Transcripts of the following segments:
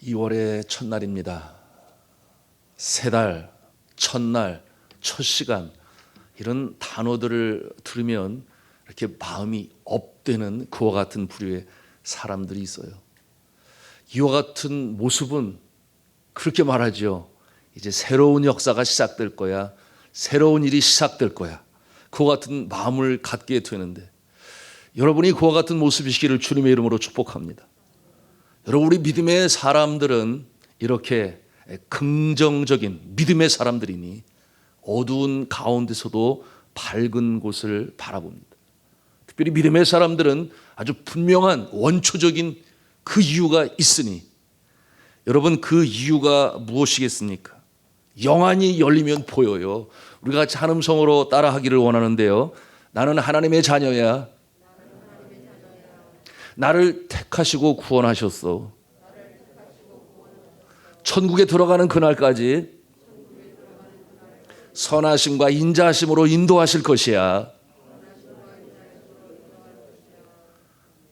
(2월의) 첫날입니다. 새 달, 첫날, 첫 시간, 이런 단어들을 들으면 이렇게 마음이 업되는 그와 같은 부류의 사람들이 있어요. 이와 같은 모습은 그렇게 말하죠. 이제 새로운 역사가 시작될 거야. 새로운 일이 시작될 거야. 그와 같은 마음을 갖게 되는데, 여러분이 그와 같은 모습이시기를 주님의 이름으로 축복합니다. 여러분, 우리 믿음의 사람들은 이렇게 긍정적인 믿음의 사람들이니 어두운 가운데서도 밝은 곳을 바라봅니다. 특별히 믿음의 사람들은 아주 분명한 원초적인 그 이유가 있으니, 여러분, 그 이유가 무엇이겠습니까? 영안이 열리면 보여요. 우리가 같이 한음성으로 따라하기를 원하는데요. 나는 하나님의 자녀야. 나를 택하시고 구원하셨어. 천국에 들어가는 그날까지 선하심과 인자하심으로 인도하실 것이야.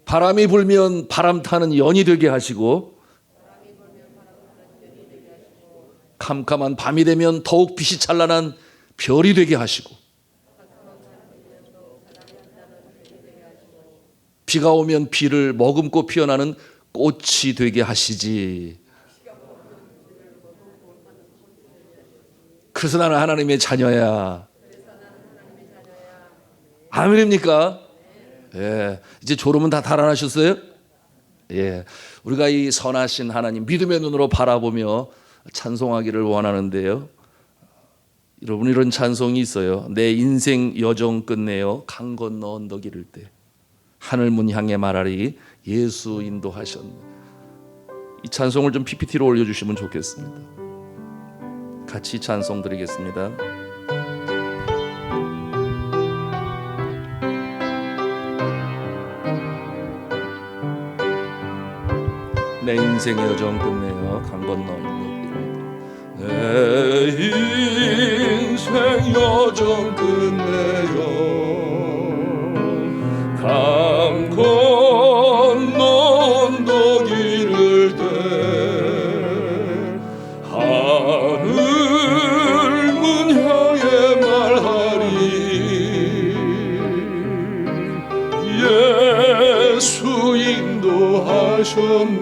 바람이 불면 바람 타는 연이 되게 하시고, 캄캄한 밤이 되면 더욱 빛이 찬란한 별이 되게 하시고, 비가 오면 비를 머금고 피어나는 꽃이 되게 하시지. 그래서 나는 하나님의 자녀야. 아멘입니까? 예. 이제 졸음은 다 달아나셨어요? 예. 우리가 이 선하신 하나님 믿음의 눈으로 바라보며 찬송하기를 원하는데요. 여러분, 이런 찬송이 있어요. 내 인생 여정 끝내어 강 건너 언덕 이를 때 하늘문 향해 말하리 예수 인도하셨네. 이 찬송을 좀 PPT로 올려주시면 좋겠습니다. 같이 찬송 드리겠습니다. 내 인생의 여정 끝내어 강 건너 언덕 이를 내 인생 여정 끝내어 강 건너 언덕 이를 때 하늘문 향해 말하리 예수 인도하셨네.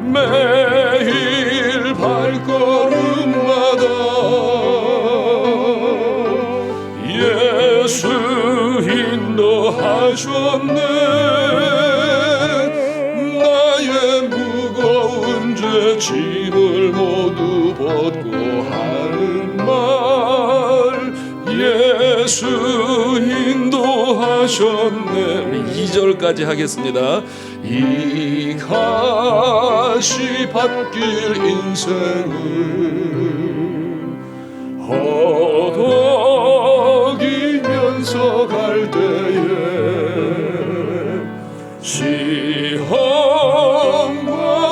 매일 발걸음마다 예수 인도하셨네. 나의 무거운 죄 짐을 모두 벗고 하는 말 예수 인도하셨네. 우리 2절까지 하겠습니다. 이 가시밭길 인생을 허덕이면서 갈 때에 시험과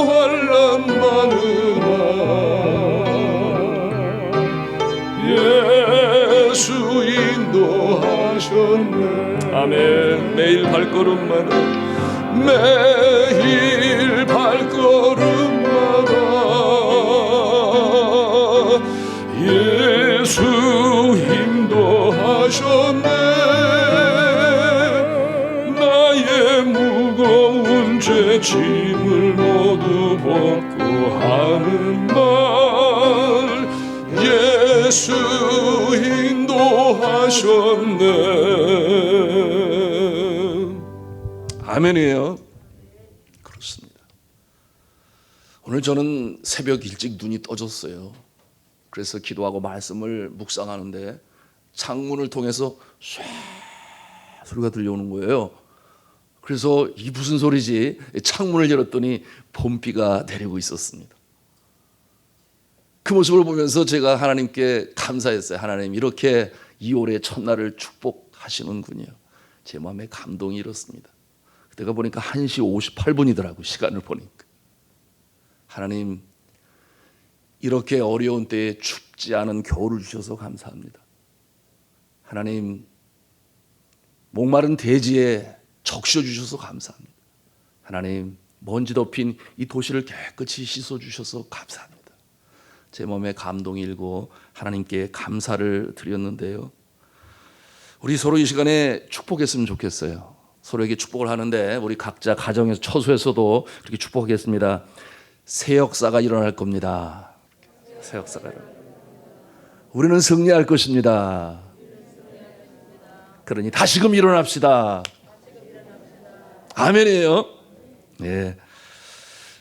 환난 많으나 예수 인도하셨네. 아멘. 매일 발걸음마다 매일 발걸음마다 예수 인도하셨네. 나의 무거운 죄 짐을 모두 벗고 하는 말 예수 인도하셨네. 아멘이에요. 그렇습니다. 오늘 저는 새벽 일찍 눈이 떠졌어요. 그래서 기도하고 말씀을 묵상하는데 창문을 통해서 촤 소리가 들려오는 거예요. 그래서 이 무슨 소리지? 창문을 열었더니 봄비가 내리고 있었습니다. 그 모습을 보면서 제가 하나님께 감사했어요. 하나님, 이렇게 2월의 첫날을 축복하시는군요. 제 마음에 감동이 일었습니다. 그때가 보니까 1시 58분이더라고요. 시간을 보니까. 하나님, 이렇게 어려운 때에 춥지 않은 겨울을 주셔서 감사합니다. 하나님, 목마른 대지에 적셔 주셔서 감사합니다. 하나님, 먼지 덮인 이 도시를 깨끗이 씻어 주셔서 감사합니다. 제 몸에 감동이 일고 하나님께 감사를 드렸는데요, 우리 서로 이 시간에 축복했으면 좋겠어요. 서로에게 축복을 하는데 우리 각자 가정에서, 처소에서도 그렇게 축복하겠습니다. 새 역사가 일어날 겁니다. 새 역사가 우리는 승리할 것입니다. 그러니 다시금 일어납시다. 아멘이에요. 네.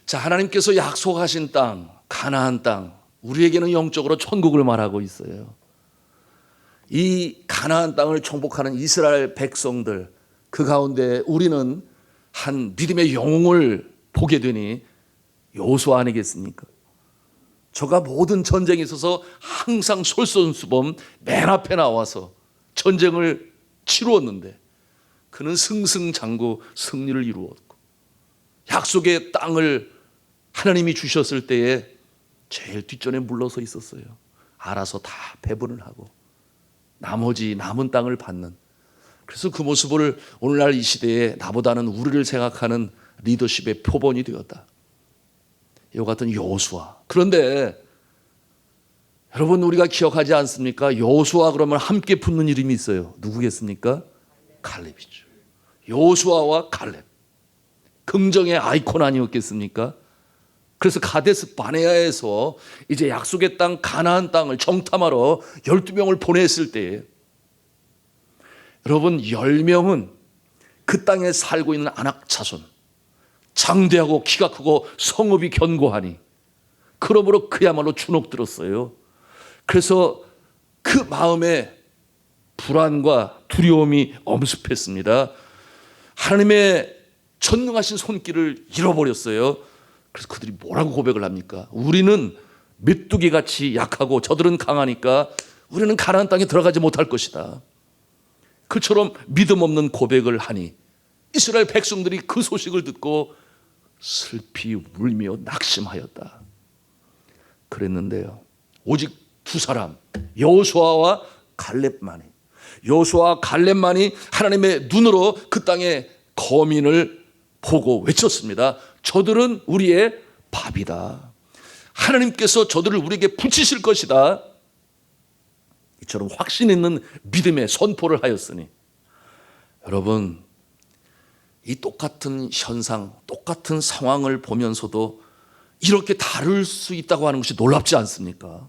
자, 하나님께서 약속하신 땅, 가나안 땅, 우리에게는 영적으로 천국을 말하고 있어요. 이 가나안 땅을 정복하는 이스라엘 백성들, 그 가운데 우리는 한 믿음의 영웅을 보게 되니 여호수아 아니겠습니까? 저가 모든 전쟁에 있어서 항상 솔선수범 맨 앞에 나와서 전쟁을 치루었는데 그는 승승장구 승리를 이루었고, 약속의 땅을 하나님이 주셨을 때에 제일 뒷전에 물러서 있었어요. 알아서 다 배분을 하고 나머지 남은 땅을 받는. 그래서 그 모습을 오늘날 이 시대에 나보다는 우리를 생각하는 리더십의 표본이 되었다. 이와 같은 여호수아. 그런데 여러분, 우리가 기억하지 않습니까? 여호수아 그러면 함께 붙는 이름이 있어요. 누구겠습니까? 갈렙이죠. 여호수아와 갈렙, 긍정의 아이콘 아니었겠습니까? 그래서 가데스 바네아에서 이제 약속의 땅 가나안 땅을 정탐하러 12명을 보냈을 때에, 여러분, 10명은 그 땅에 살고 있는 아낙 자손, 장대하고 키가 크고 성읍이 견고하니 그러므로 그야말로 주눅들었어요. 그래서 그 마음에 불안과 두려움이 엄습했습니다. 하나님의 전능하신 손길을 잃어버렸어요. 그래서 그들이 뭐라고 고백을 합니까? 우리는 메뚜기같이 약하고 저들은 강하니까 우리는 가나안 땅에 들어가지 못할 것이다. 그처럼 믿음 없는 고백을 하니 이스라엘 백성들이 그 소식을 듣고 슬피 울며 낙심하였다. 그랬는데요, 오직 두 사람, 여호수아와 갈렙만이, 여호수아와 갈렙만이 하나님의 눈으로 그 땅의 거민을 보고 외쳤습니다. 저들은 우리의 밥이다. 하나님께서 저들을 우리에게 붙이실 것이다. 이처럼 확신 있는 믿음의 선포를 하였으니, 여러분, 이 똑같은 현상, 똑같은 상황을 보면서도 이렇게 다를 수 있다고 하는 것이 놀랍지 않습니까?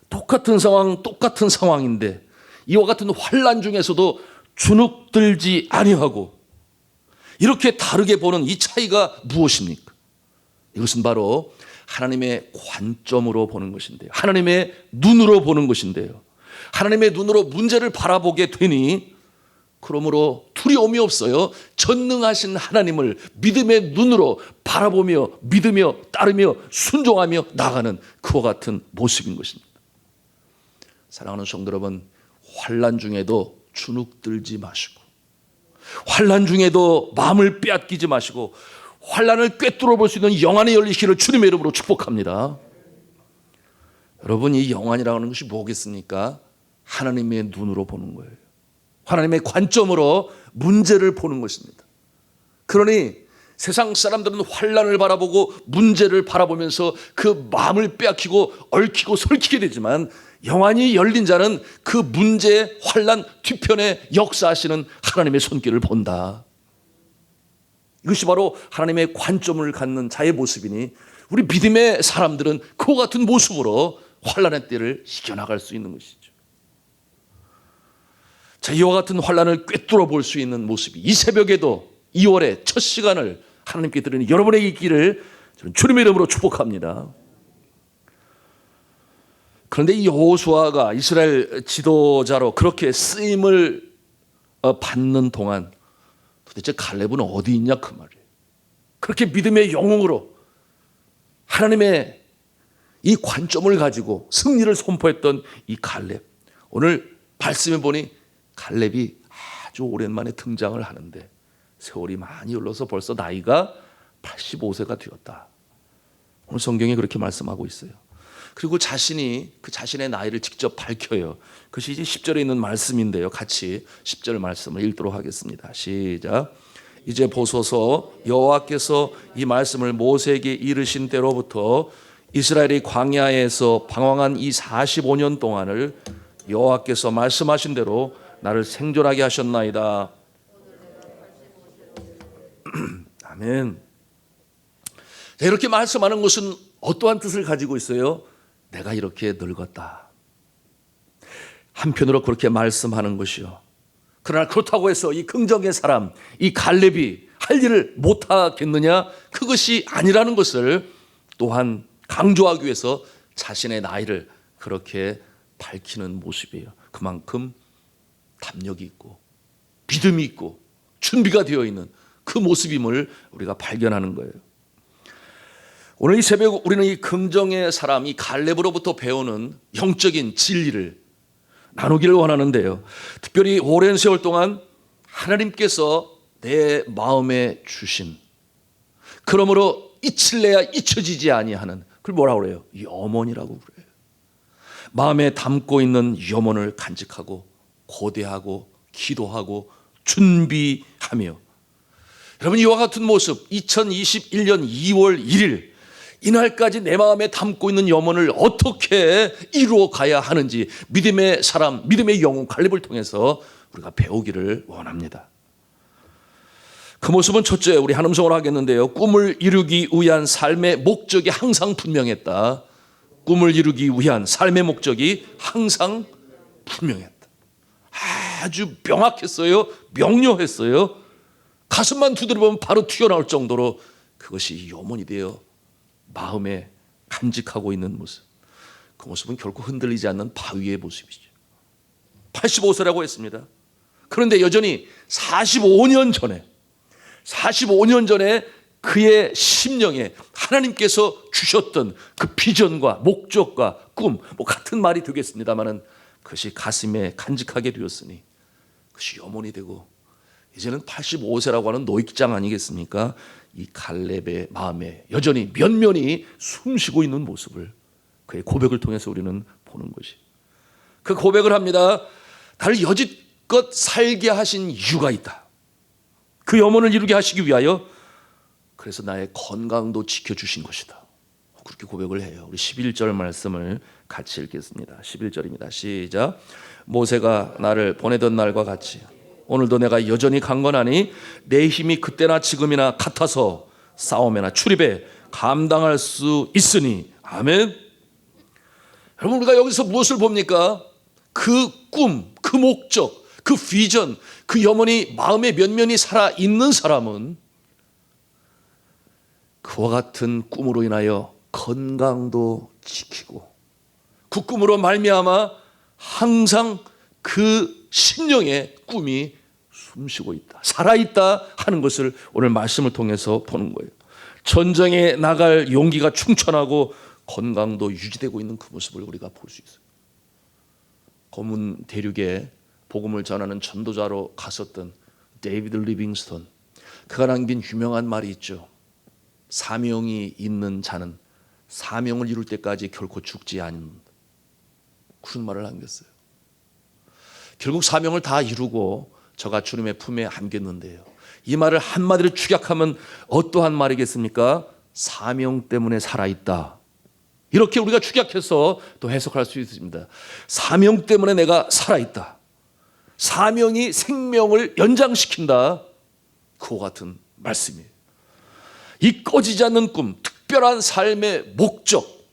똑같은 상황, 똑같은 상황인데 이와 같은 환난 중에서도 주눅들지 아니하고 이렇게 다르게 보는 이 차이가 무엇입니까? 이것은 바로 하나님의 관점으로 보는 것인데요, 하나님의 눈으로 보는 것인데요, 하나님의 눈으로 문제를 바라보게 되니 그러므로 두려움이 없어요. 전능하신 하나님을 믿음의 눈으로 바라보며 믿으며 따르며 순종하며 나가는 그와 같은 모습인 것입니다. 사랑하는 성도 여러분, 환난 중에도 주눅들지 마시고, 환난 중에도 마음을 빼앗기지 마시고, 환난을 꿰뚫어 볼 수 있는 영안이 열리시기를 주님의 이름으로 축복합니다. 여러분, 이 영안이라고 하는 것이 뭐겠습니까? 하나님의 눈으로 보는 거예요. 하나님의 관점으로 문제를 보는 것입니다. 그러니 세상 사람들은 환난을 바라보고 문제를 바라보면서 그 마음을 빼앗기고 얽히고 설키게 되지만, 영안이 열린 자는 그 문제, 환난 뒤편에 역사하시는 하나님의 손길을 본다. 이것이 바로 하나님의 관점을 갖는 자의 모습이니 우리 믿음의 사람들은 그와 같은 모습으로 환난의 때를 이겨나갈 수 있는 것이죠. 자, 이와 같은 환난을 꿰뚫어 볼 수 있는 모습이 이 새벽에도 2월의 첫 시간을 하나님께 드리는 여러분에게 있기를 저는 주님의 이름으로 축복합니다. 그런데 이 여호수아가 이스라엘 지도자로 그렇게 쓰임을 받는 동안 도대체 갈렙은 어디 있냐 그 말이에요. 그렇게 믿음의 영웅으로 하나님의 이 관점을 가지고 승리를 선포했던 이 갈렙, 오늘 말씀해 보니 갈렙이 아주 오랜만에 등장을 하는데 세월이 많이 흘러서 벌써 나이가 85세가 되었다. 오늘 성경이 그렇게 말씀하고 있어요. 그리고 자신이 그 자신의 나이를 직접 밝혀요. 그것이 이제 10절에 있는 말씀인데요. 같이 10절 말씀을 읽도록 하겠습니다. 시작. 이제 보소서 여호와께서 이 말씀을 모세에게 이르신 때로부터 이스라엘이 광야에서 방황한 이 45년 동안을 여호와께서 말씀하신 대로 나를 생존하게 하셨나이다. 아멘. 이렇게 말씀하는 것은 어떠한 뜻을 가지고 있어요? 내가 이렇게 늙었다. 한편으로 그렇게 말씀하는 것이요. 그러나 그렇다고 해서 이 긍정의 사람, 이 갈렙이 할 일을 못하겠느냐? 그것이 아니라는 것을 또한 강조하기 위해서 자신의 나이를 그렇게 밝히는 모습이에요. 그만큼 담력이 있고 믿음이 있고 준비가 되어 있는 그 모습임을 우리가 발견하는 거예요. 오늘 이 새벽 우리는 이 긍정의 사람, 이 갈렙으로부터 배우는 영적인 진리를 나누기를 원하는데요. 특별히 오랜 세월 동안 하나님께서 내 마음에 주신, 그러므로 잊힐래야 잊혀지지 아니하는, 그걸 뭐라고 그래요? 염원이라고 그래요. 마음에 담고 있는 염원을 간직하고 고대하고 기도하고 준비하며, 여러분 이와 같은 모습 2021년 2월 1일 이날까지 내 마음에 담고 있는 염원을 어떻게 이루어 가야 하는지 믿음의 사람, 믿음의 영혼 갈렙을 통해서 우리가 배우기를 원합니다. 그 모습은 첫째, 우리 한음성으로 하겠는데요. 꿈을 이루기 위한 삶의 목적이 항상 분명했다. 꿈을 이루기 위한 삶의 목적이 항상 분명했다. 아주 명확했어요. 명료했어요. 가슴만 두드려보면 바로 튀어나올 정도로 그것이 염원이 되어 마음에 간직하고 있는 모습. 그 모습은 결코 흔들리지 않는 바위의 모습이죠. 85세라고 했습니다. 그런데 여전히 45년 전에 그의 심령에 하나님께서 주셨던 그 비전과 목적과 꿈, 같은 말이 되겠습니다마는 그것이 가슴에 간직하게 되었으니 그것이 염원이 되고 이제는 85세라고 하는 노익장 아니겠습니까? 이 갈렙의 마음에 여전히 면면이 숨쉬고 있는 모습을 그의 고백을 통해서 우리는 보는 것이. 그 고백을 합니다. 나를 여지껏 살게 하신 이유가 있다. 그 염원을 이루게 하시기 위하여 그래서 나의 건강도 지켜주신 것이다. 그렇게 고백을 해요. 우리 11절 말씀을 같이 읽겠습니다. 11절입니다. 시작. 모세가 나를 보내던 날과 같이 오늘도 내가 여전히 강건하니 내 힘이 그때나 지금이나 같아서 싸움에나 출입에 감당할 수 있으니. 아멘. 여러분 우리가 여기서 무엇을 봅니까? 그 꿈, 그 목적, 그 비전, 그 염원이 마음에 면면이 살아있는 사람은 그와 같은 꿈으로 인하여 건강도 지키고 그 꿈으로 말미암아 항상 그 심령의 꿈이 숨쉬고 있다, 살아있다 하는 것을 오늘 말씀을 통해서 보는 거예요. 전쟁에 나갈 용기가 충천하고 건강도 유지되고 있는 그 모습을 우리가 볼 수 있어요. 검은 대륙에 복음을 전하는 전도자로 갔었던 데이비드 리빙스턴, 그가 남긴 유명한 말이 있죠. 사명이 있는 자는 사명을 이룰 때까지 결코 죽지 않는다. 그런 말을 남겼어요. 결국 사명을 다 이루고 저가 주님의 품에 안겼는데요. 이 말을 한마디로 축약하면 어떠한 말이겠습니까? 사명 때문에 살아있다. 이렇게 우리가 축약해서 또 해석할 수 있습니다. 사명 때문에 내가 살아있다. 사명이 생명을 연장시킨다. 그와 같은 말씀이에요. 이 꺼지지 않는 꿈, 특별한 삶의 목적.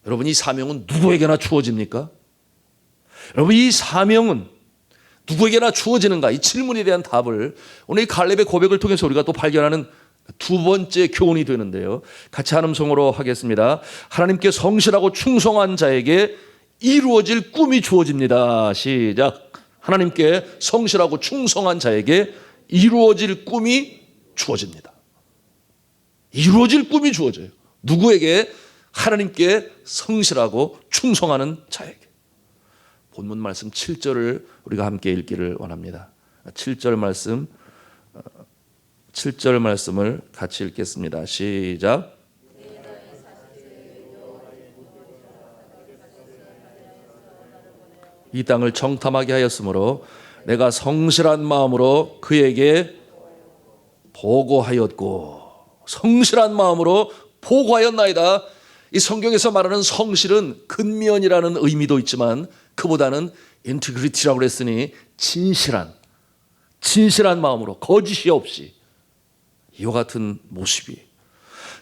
여러분 이 사명은 누구에게나 주어집니까? 여러분 이 사명은 누구에게나 주어지는가? 이 질문에 대한 답을 오늘 이 갈렙의 고백을 통해서 우리가 또 발견하는 두 번째 교훈이 되는데요. 같이 한음성으로 하겠습니다. 하나님께 성실하고 충성한 자에게 이루어질 꿈이 주어집니다. 시작. 하나님께 성실하고 충성한 자에게 이루어질 꿈이 주어집니다. 이루어질 꿈이 주어져요. 누구에게? 하나님께 성실하고 충성하는 자에게. 본문 말씀 7절을 우리가 함께 읽기를 원합니다. 7절 말씀을 같이 읽겠습니다. 시작. 이 땅을 정탐하게 하였으므로 내가 성실한 마음으로 그에게 보고하였고, 성실한 마음으로 보고하였나이다. 이 성경에서 말하는 성실은 근면이라는 의미도 있지만 그보다는 인티그리티라고 그랬으니 진실한 마음으로 거짓이 없이 이와 같은 모습이.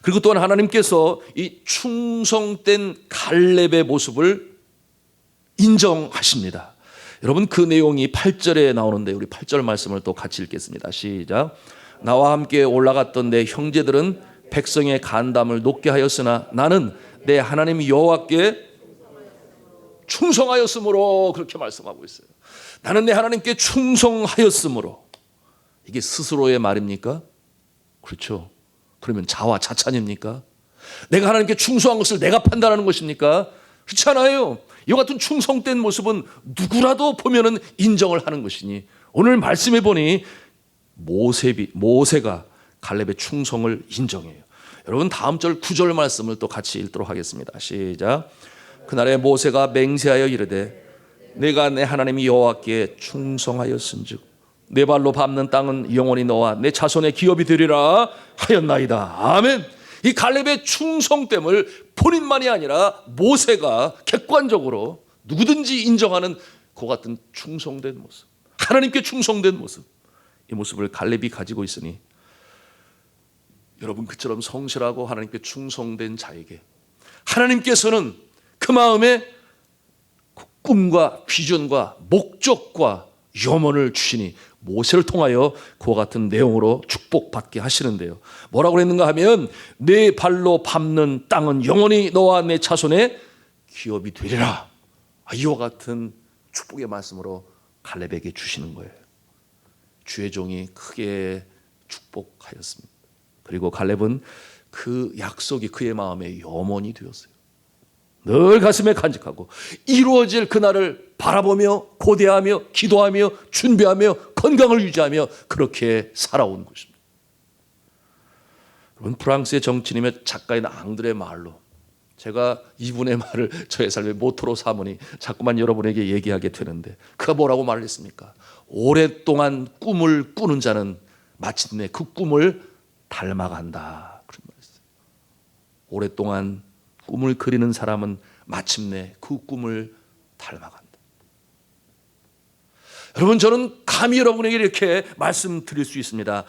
그리고 또한 하나님께서 이 충성된 갈렙의 모습을 인정하십니다. 여러분, 그 내용이 8절에 나오는데 우리 8절 말씀을 또 같이 읽겠습니다. 시작. 나와 함께 올라갔던 내 형제들은 백성의 간담을 높게 하였으나 나는 내 하나님 여호와께 충성하였으므로, 그렇게 말씀하고 있어요. 나는 내 하나님께 충성하였으므로. 이게 스스로의 말입니까? 그렇죠. 그러면 자화자찬입니까? 내가 하나님께 충성한 것을 내가 판단하는 것입니까? 그렇지 않아요. 이와 같은 충성된 모습은 누구라도 보면은 인정을 하는 것이니, 오늘 말씀해 보니 모세가 갈렙의 충성을 인정해요. 여러분, 다음 절 9절 말씀을 또 같이 읽도록 하겠습니다. 시작. 그날에 모세가 맹세하여 이르되 내가 내 하나님 여호와께 충성하였은즉 내 발로 밟는 땅은 영원히 너와 내 자손의 기업이 되리라 하였나이다. 아멘. 이 갈렙의 충성됨을 본인만이 아니라 모세가 객관적으로 누구든지 인정하는 그 같은 충성된 모습, 하나님께 충성된 모습, 이 모습을 갈렙이 가지고 있으니 여러분, 그처럼 성실하고 하나님께 충성된 자에게 하나님께서는 그 마음에 꿈과 비전과 목적과 염원을 주시니 모세를 통하여 그와 같은 내용으로 축복받게 하시는데요. 뭐라고 그랬는가 하면 내 발로 밟는 땅은 영원히 너와 내 자손의 기업이 되리라. 이와 같은 축복의 말씀으로 갈렙에게 주시는 거예요. 주의 종이 크게 축복하였습니다. 그리고 갈렙은 그 약속이 그의 마음에 염원이 되었어요. 늘 가슴에 간직하고 이루어질 그날을 바라보며 고대하며 기도하며 준비하며 건강을 유지하며 그렇게 살아온 것입니다. 여러분, 프랑스의 정치인이며 작가인 앙드레 말로, 제가 이분의 말을 저의 삶의 모토로 삼으니 자꾸만 여러분에게 얘기하게 되는데, 그가 뭐라고 말을 했습니까? 오랫동안 꿈을 꾸는 자는 마침내 그 꿈을 닮아간다, 그런 말이었어요. 오랫동안 꿈을 그리는 사람은 마침내 그 꿈을 닮아간다. 여러분, 저는 감히 여러분에게 이렇게 말씀드릴 수 있습니다.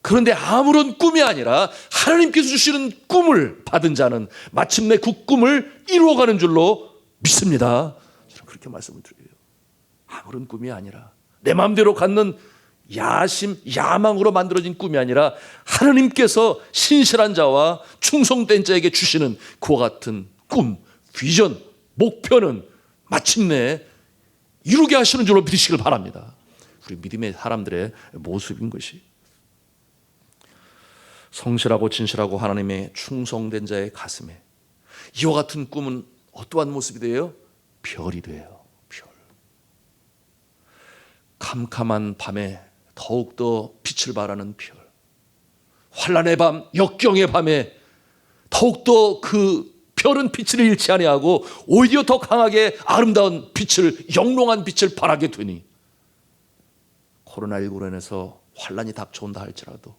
그런데 아무런 꿈이 아니라 하나님께서 주시는 꿈을 받은 자는 마침내 그 꿈을 이루어가는 줄로 믿습니다. 저는 그렇게 말씀을 드려요. 아무런 꿈이 아니라 내 마음대로 갖는 야망으로 만들어진 꿈이 아니라 하나님께서 신실한 자와 충성된 자에게 주시는 그와 같은 꿈, 비전, 목표는 마침내 이루게 하시는 줄로 믿으시길 바랍니다. 우리 믿음의 사람들의 모습인 것이, 성실하고 진실하고 하나님의 충성된 자의 가슴에 이와 같은 꿈은 어떠한 모습이 돼요? 별이 돼요. 별. 캄캄한 밤에 더욱더 빛을 발하는 별, 환난의 밤, 역경의 밤에 더욱더 그 별은 빛을 잃지 아니하고 오히려 더 강하게 아름다운 빛을, 영롱한 빛을 발하게 되니, 코로나19로 인해서 환난이 닥쳐온다 할지라도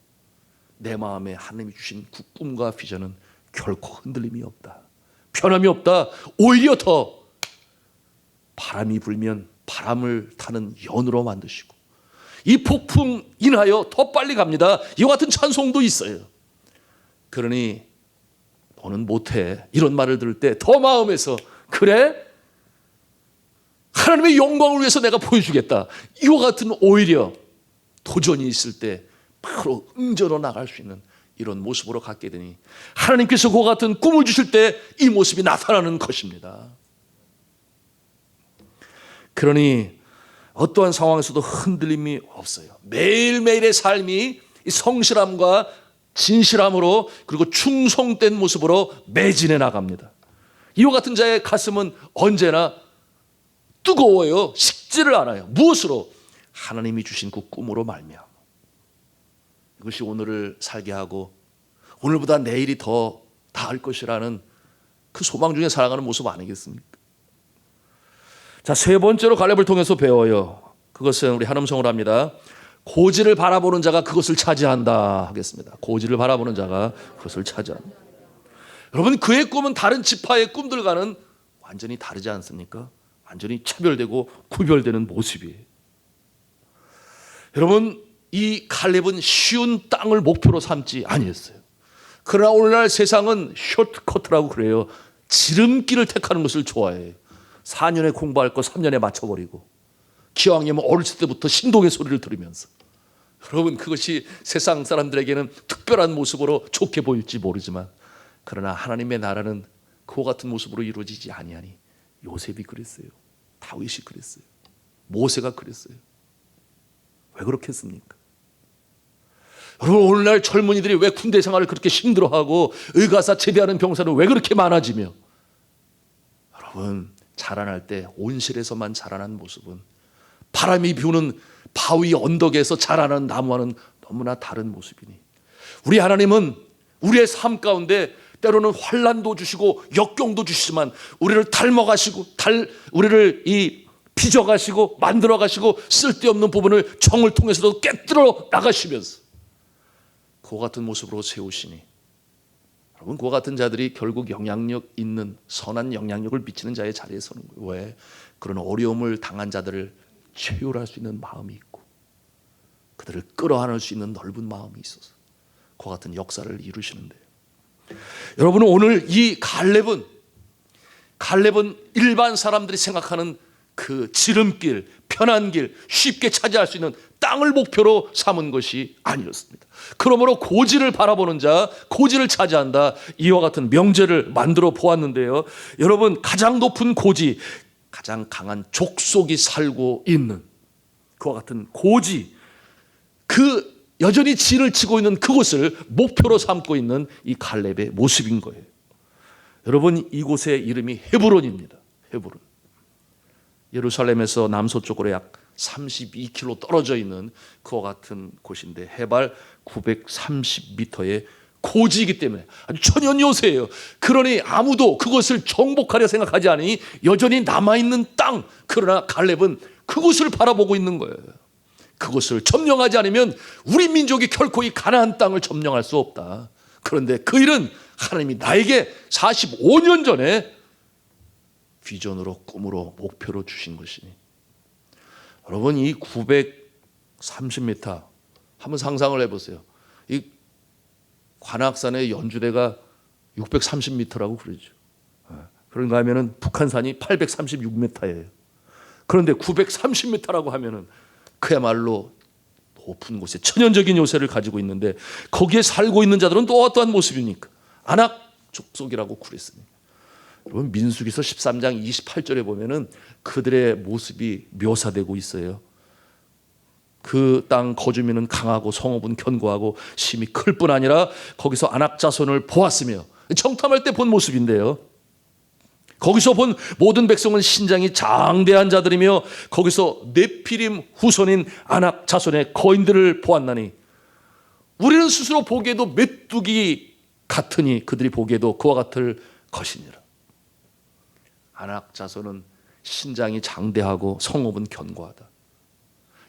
내 마음에 하나님이 주신 그 꿈과 비전은 결코 흔들림이 없다, 변함이 없다. 오히려 더 바람이 불면 바람을 타는 연으로 만드시고 이 폭풍 인하여 더 빨리 갑니다. 이와 같은 찬송도 있어요. 그러니 너는 못해, 이런 말을 들을 때 더 마음에서, 그래? 하나님의 영광을 위해서 내가 보여주겠다. 이와 같은 오히려 도전이 있을 때 바로 응전으로 나갈 수 있는 이런 모습으로 갖게 되니 하나님께서 그와 같은 꿈을 주실 때 이 모습이 나타나는 것입니다. 그러니 어떠한 상황에서도 흔들림이 없어요. 매일매일의 삶이 성실함과 진실함으로 그리고 충성된 모습으로 매진해 나갑니다. 이와 같은 자의 가슴은 언제나 뜨거워요. 식지를 않아요. 무엇으로? 하나님이 주신 그 꿈으로 말미암아. 이것이 오늘을 살게 하고 오늘보다 내일이 더 나을 것이라는 그 소망 중에 살아가는 모습 아니겠습니까? 자, 세 번째로 갈렙을 통해서 배워요. 그것은 우리 한음성으로 합니다. 고지를 바라보는 자가 그것을 차지한다 하겠습니다. 고지를 바라보는 자가 그것을 차지한다. 여러분, 그의 꿈은 다른 지파의 꿈들과는 완전히 다르지 않습니까? 완전히 차별되고 구별되는 모습이에요. 여러분, 이 갈렙은 쉬운 땅을 목표로 삼지 아니했어요. 그러나 오늘날 세상은 숏커트라고 그래요. 지름길을 택하는 것을 좋아해요. 4년에 공부할 거 3년에 맞춰버리고, 기왕이면 어렸을 때부터 신동의 소리를 들으면서. 여러분, 그것이 세상 사람들에게는 특별한 모습으로 좋게 보일지 모르지만, 그러나 하나님의 나라는 그와 같은 모습으로 이루어지지 아니하니. 요셉이 그랬어요. 다윗이 그랬어요. 모세가 그랬어요. 왜 그렇게 했습니까? 여러분, 오늘날 젊은이들이 왜 군대 생활을 그렇게 힘들어하고 의가사 제대하는 병사는 왜 그렇게 많아지며, 여러분, 자라날 때 온실에서만 자라난 모습은 바람이 부는 바위 언덕에서 자라는 나무와는 너무나 다른 모습이니, 우리 하나님은 우리의 삶 가운데 때로는 환난도 주시고 역경도 주시지만 우리를 닮아가시고 우리를 빚어가시고 만들어가시고 쓸데없는 부분을 정을 통해서도 깨뜨려 나가시면서 그와 같은 모습으로 세우시니, 여러분, 그와 같은 자들이 결국 영향력 있는 선한 영향력을 미치는 자의 자리에 서는 거예요. 왜? 그런 어려움을 당한 자들을 체휼할 수 있는 마음이 있고 그들을 끌어안을 수 있는 넓은 마음이 있어서 그와 같은 역사를 이루시는데요. 여러분, 오늘 이 갈렙은 일반 사람들이 생각하는 그 지름길, 편한 길, 쉽게 차지할 수 있는 땅을 목표로 삼은 것이 아니었습니다. 그러므로 고지를 바라보는 자, 고지를 차지한다, 이와 같은 명제를 만들어 보았는데요. 여러분, 가장 높은 고지, 가장 강한 족속이 살고 있는 그와 같은 고지, 그 여전히 진을 치고 있는 그곳을 목표로 삼고 있는 이 갈렙의 모습인 거예요. 여러분, 이곳의 이름이 헤브론입니다. 헤브론. 예루살렘에서 남서쪽으로 약 32km 떨어져 있는 그와 같은 곳인데, 해발 930m의 고지이기 때문에 아주 천연 요새예요. 그러니 아무도 그것을 정복하려 생각하지 않으니 여전히 남아있는 땅, 그러나 갈렙은 그곳을 바라보고 있는 거예요. 그것을 점령하지 않으면 우리 민족이 결코 이 가나안 땅을 점령할 수 없다. 그런데 그 일은 하나님이 나에게 45년 전에 비전으로, 꿈으로, 목표로 주신 것이니, 여러분, 이 930m 한번 상상을 해보세요. 이 관악산의 연주대가 630m라고 그러죠. 그런가 하면은 북한산이 836m예요. 그런데 930m라고 하면은 그야말로 높은 곳에 천연적인 요새를 가지고 있는데, 거기에 살고 있는 자들은 또 어떠한 모습입니까? 아낙 족속이라고 그랬습니다. 여러분, 민수기서 13장 28절에 보면은 그들의 모습이 묘사되고 있어요. 그 땅 거주민은 강하고 성읍은 견고하고 심히 클 뿐 아니라 거기서 아낙 자손을 보았으며, 청탐할 때 본 모습인데요. 거기서 본 모든 백성은 신장이 장대한 자들이며 거기서 네피림 후손인 아낙 자손의 거인들을 보았나니, 우리는 스스로 보기에도 메뚜기 같으니 그들이 보기에도 그와 같을 것이니라. 아낙 자손은 신장이 장대하고 성읍은 견고하다.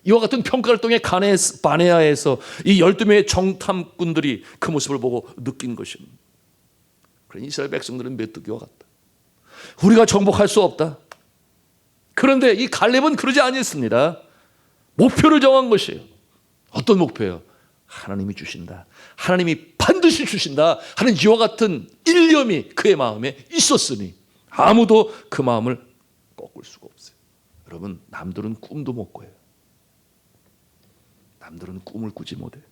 이와 같은 평가를 통해 바네아에서 이 12명의 정탐꾼들이 그 모습을 보고 느낀 것입니다. 그러니 이스라엘 백성들은 메뚜기와 같다. 우리가 정복할 수 없다. 그런데 이 갈렙은 그러지 아니했습니다. 목표를 정한 것이에요. 어떤 목표예요? 하나님이 주신다, 하나님이 반드시 주신다 하는 이와 같은 일념이 그의 마음에 있었으니 아무도 그 마음을 꺾을 수가 없어요. 여러분, 남들은 꿈도 못 꿔요. 남들은 꿈을 꾸지 못해요.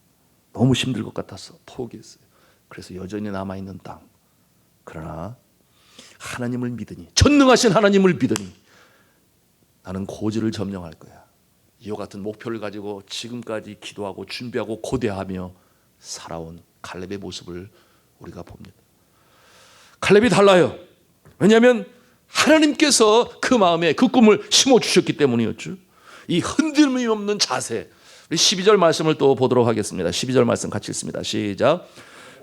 너무 힘들 것 같아서 포기했어요. 그래서 여전히 남아있는 땅, 그러나 하나님을 믿으니, 전능하신 하나님을 믿으니 나는 고지를 점령할 거야. 이와 같은 목표를 가지고 지금까지 기도하고 준비하고 고대하며 살아온 갈렙의 모습을 우리가 봅니다. 갈렙이 달라요. 왜냐하면 하나님께서 그 마음에 그 꿈을 심어주셨기 때문이었죠. 이 흔들림이 없는 자세. 우리 12절 말씀을 또 보도록 하겠습니다. 12절 말씀 같이 읽습니다. 시작.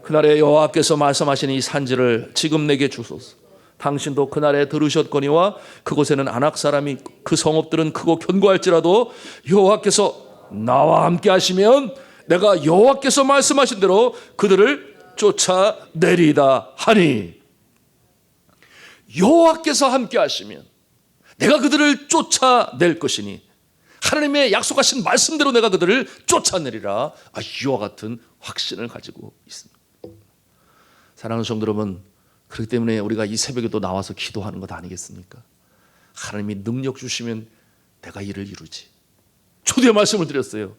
그날에 여호와께서 말씀하신 이 산지를 지금 내게 주소서. 당신도 그날에 들으셨거니와 그곳에는 아낙 사람이 그 성읍들은 크고 견고할지라도 여호와께서 나와 함께 하시면 내가 여호와께서 말씀하신 대로 그들을 쫓아내리다 하니, 여호와께서 함께 하시면 내가 그들을 쫓아낼 것이니 하나님의 약속하신 말씀대로 내가 그들을 쫓아내리라. 이와 같은 확신을 가지고 있습니다. 사랑하는 성도 여러분, 그렇기 때문에 우리가 이 새벽에 또 나와서 기도하는 것 아니겠습니까? 하나님이 능력 주시면 내가 이를 이루지. 초대의 말씀을 드렸어요.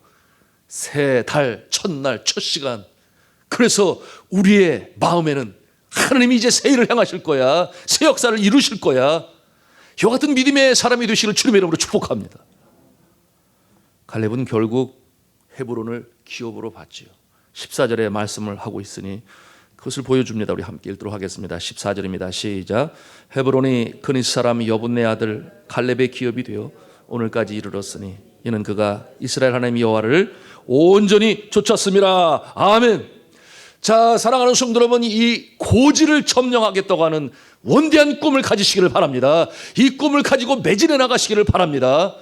새 달, 첫날, 첫 시간. 그래서 우리의 마음에는 하나님이 이제 새 일을 행하실 거야, 새 역사를 이루실 거야, 이와 같은 믿음의 사람이 되시기를 주님의 이름으로 축복합니다. 갈렙은 결국 헤브론을 기업으로 받지요. 14절에 말씀을 하고 있으니 그것을 보여줍니다. 우리 함께 읽도록 하겠습니다. 14절입니다. 시작. 헤브론이 그니스 사람 여분네 아들 갈렙의 기업이 되어 오늘까지 이르렀으니 이는 그가 이스라엘 하나님 여호와를 온전히 쫓았습니다. 아멘. 자, 사랑하는 성도 여러분, 이 고지를 점령하겠다고 하는 원대한 꿈을 가지시기를 바랍니다. 이 꿈을 가지고 매진해 나가시기를 바랍니다.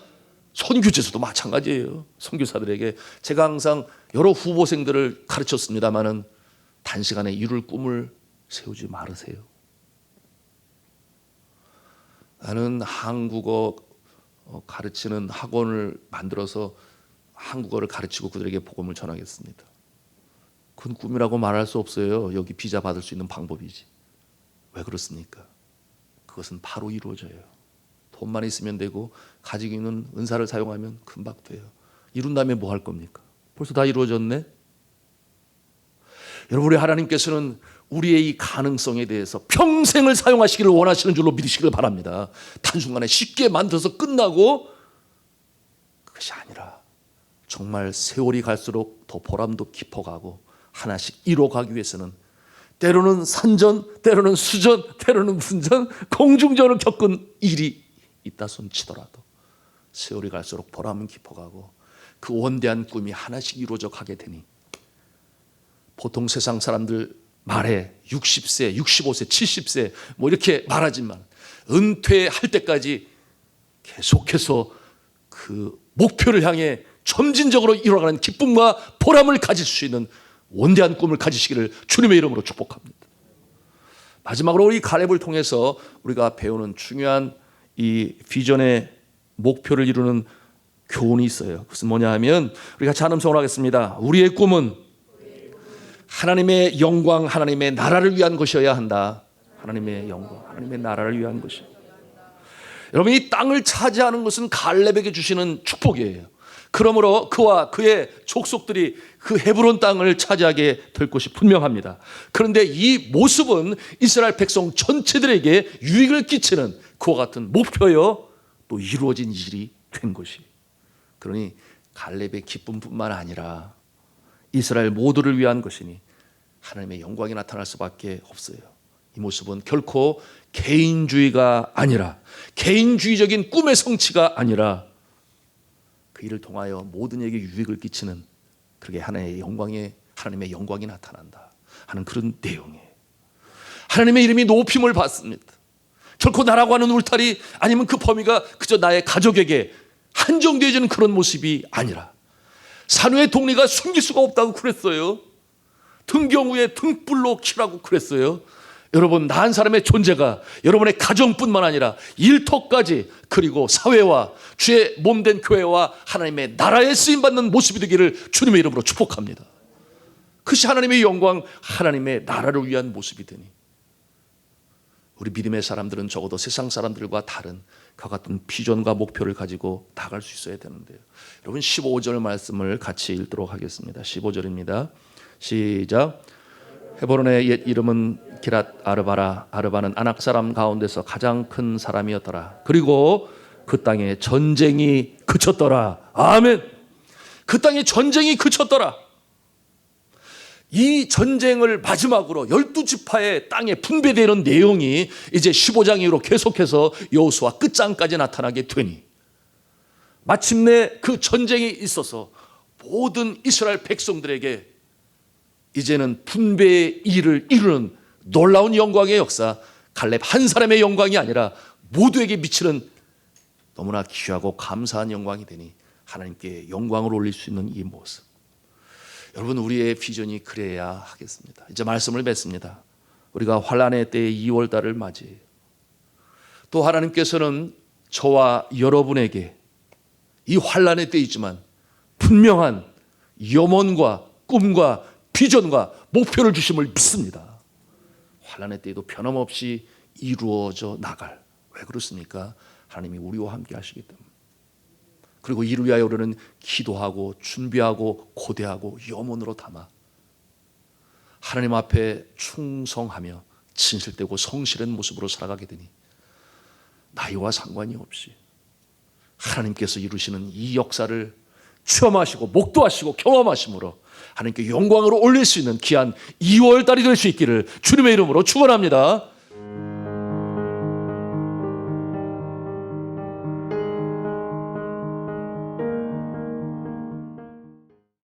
선교제에서도 마찬가지예요. 선교사들에게 제가 항상 여러 후보생들을 가르쳤습니다마는 단시간에 이룰 꿈을 세우지 말으세요. 나는 한국어 가르치는 학원을 만들어서 한국어를 가르치고 그들에게 복음을 전하겠습니다. 그건 꿈이라고 말할 수 없어요. 여기 비자 받을 수 있는 방법이지. 왜 그렇습니까? 그것은 바로 이루어져요. 돈만 있으면 되고 가지고 있는 은사를 사용하면 금방 돼요. 이룬 다음에 뭐 할 겁니까? 벌써 다 이루어졌네. 여러분, 우리 하나님께서는 우리의 이 가능성에 대해서 평생을 사용하시기를 원하시는 줄로 믿으시길 바랍니다. 단순간에 쉽게 만들어서 끝나고 그것이 아니라 정말 세월이 갈수록 더 보람도 깊어가고 하나씩 이뤄가기 위해서는 때로는 산전, 때로는 수전, 때로는 분전, 공중전을 겪은 일이 있다 손치더라도 세월이 갈수록 보람은 깊어가고 그 원대한 꿈이 하나씩 이루어져 가게 되니, 보통 세상 사람들 말에 60세, 65세, 70세 뭐 이렇게 말하지만 은퇴할 때까지 계속해서 그 목표를 향해 점진적으로 이뤄가는 기쁨과 보람을 가질 수 있는 원대한 꿈을 가지시기를 주님의 이름으로 축복합니다. 마지막으로 우리 갈렙을 통해서 우리가 배우는 중요한 이 비전의 목표를 이루는 교훈이 있어요. 그것은 뭐냐 하면, 우리 같이 한음성으로 하겠습니다. 우리의 꿈은 하나님의 영광, 하나님의 나라를 위한 것이어야 한다. 하나님의 영광, 하나님의 나라를 위한 것이. 여러분, 이 땅을 차지하는 것은 갈렙에게 주시는 축복이에요. 그러므로 그와 그의 족속들이 그 헤브론 땅을 차지하게 될 것이 분명합니다. 그런데 이 모습은 이스라엘 백성 전체들에게 유익을 끼치는 그와 같은 목표여 또 이루어진 일이 된 것이. 그러니 갈렙의 기쁨뿐만 아니라 이스라엘 모두를 위한 것이니 하나님의 영광이 나타날 수밖에 없어요. 이 모습은 결코 개인주의가 아니라, 개인주의적인 꿈의 성취가 아니라 그 일을 통하여 모든 이에게 유익을 끼치는, 그렇게 하나님의 영광이 나타난다 하는 그런 내용이에요. 하나님의 이름이 높임을 받습니다. 결코 나라고 하는 울타리 아니면 그 범위가 그저 나의 가족에게 한정되어지는 그런 모습이 아니라, 산 위의 독리가 숨길 수가 없다고 그랬어요. 등경 위에 등불로 키라고 그랬어요. 여러분, 나 한 사람의 존재가 여러분의 가정뿐만 아니라 일터까지, 그리고 사회와 주의 몸된 교회와 하나님의 나라에 쓰임받는 모습이 되기를 주님의 이름으로 축복합니다. 그것이 하나님의 영광, 하나님의 나라를 위한 모습이 되니 우리 믿음의 사람들은 적어도 세상 사람들과 다른 그와 같은 비전과 목표를 가지고 나갈 수 있어야 되는데요. 여러분, 15절 말씀을 같이 읽도록 하겠습니다. 15절입니다. 시작. 헤브론의 옛 이름은 기랏 아르바라. 아르바는 아낙 사람 가운데서 가장 큰 사람이었더라. 그리고 그 땅에 전쟁이 그쳤더라. 아멘. 그 땅에 전쟁이 그쳤더라. 이 전쟁을 마지막으로 12지파의 땅에 분배되는 내용이 이제 15장 이후로 계속해서 여호수아 끝장까지 나타나게 되니, 마침내 그 전쟁이 있어서 모든 이스라엘 백성들에게 이제는 분배의 일을 이루는 놀라운 영광의 역사, 갈렙 한 사람의 영광이 아니라 모두에게 미치는 너무나 귀하고 감사한 영광이 되니 하나님께 영광을 올릴 수 있는 이 모습. 여러분, 우리의 비전이 그래야 하겠습니다. 이제 말씀을 맺습니다. 우리가 환난의 때의 2월달을 맞이해요. 또 하나님께서는 저와 여러분에게 이 환난의 때이지만 분명한 염원과 꿈과 비전과 목표를 주심을 믿습니다. 환난의 때에도 변함없이 이루어져 나갈. 왜 그렇습니까? 하나님이 우리와 함께 하시기 때문에. 그리고 이를 위하여 우리는 기도하고 준비하고 고대하고 염원으로 담아 하나님 앞에 충성하며 진실되고 성실한 모습으로 살아가게 되니 나이와 상관이 없이 하나님께서 이루시는 이 역사를 체험하시고 목도하시고 경험하심으로 하나님께 영광으로 올릴 수 있는 귀한 2월달이 될 수 있기를 주님의 이름으로 축원합니다.